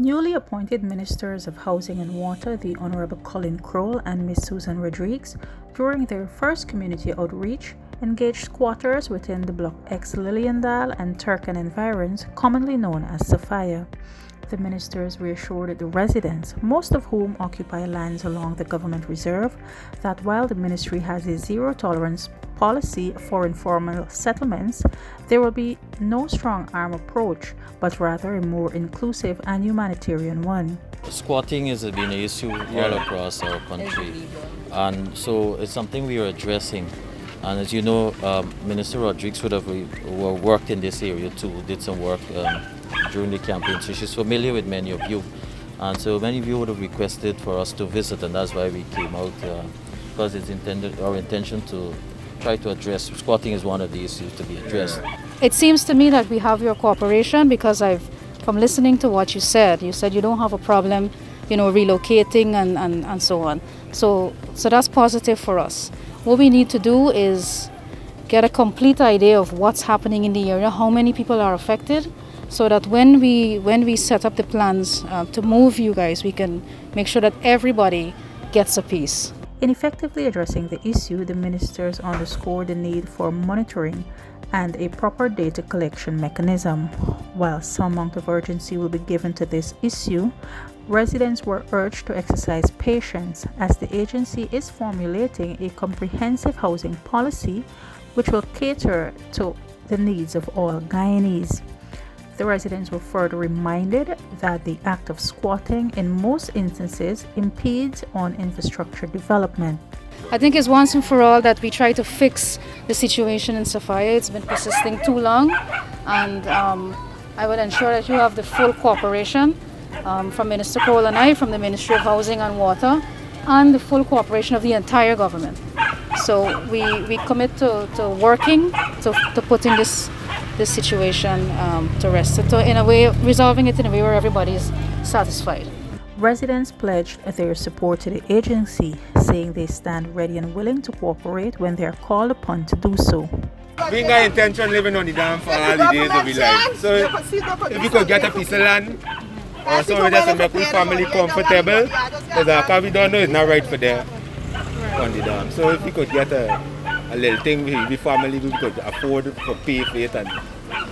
Newly appointed Ministers of Housing and Water, the Honorable Collin Croal and Ms. Susan Rodrigues, during their first community outreach, engaged squatters within the Block X Liliendal and Turkan environs, commonly known as Sophia. The ministers reassured the residents, most of whom occupy lands along the government reserve, that while the ministry has a zero-tolerance policy for informal settlements, there will be no strong-arm approach, but rather a more inclusive and humanitarian one. Squatting has been an issue all across our country, and so it's something we are addressing. And as you know, Minister Rodrigues would have worked in this area too, did some work during the campaign, so she's familiar with many of you. And so many of you would have requested for us to visit, and that's why we came out, because it's our intention to try to address squatting is one of the issues to be addressed. It seems to me that we have your cooperation, because from listening to what you said you don't have a problem, relocating and so on. So that's positive for us. What we need to do is get a complete idea of what's happening in the area, how many people are affected, so that when we set up the plans to move you guys, we can make sure that everybody gets a piece. In effectively addressing the issue, the ministers underscored the need for monitoring and a proper data collection mechanism. While some amount of urgency will be given to this issue, residents were urged to exercise patience as the agency is formulating a comprehensive housing policy which will cater to the needs of all Guyanese. The residents were further reminded that the act of squatting in most instances impedes on infrastructure development. I think it's once and for all that we try to fix the situation in Sophia. It's been persisting too long, and I will ensure that you have the full cooperation from Minister Croal and I, from the Ministry of Housing and Water, and the full cooperation of the entire government. So we commit to working to putting this situation to rest, in a way, resolving it in a way where everybody is satisfied. Residents pledged their support to the agency, saying they stand ready and willing to cooperate when they are called upon to do so. We got intention living on the dam for all the days of our life. So if we could get a piece of land or somewhere just to make our family comfortable, because we don't know it's not right for them on the dam. So if we could get a little thing with the family, we could afford to pay for it and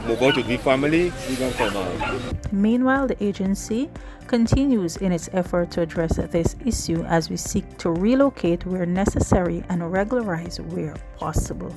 move out with the family, we can come out. Meanwhile, the agency continues in its effort to address this issue as we seek to relocate where necessary and regularize where possible.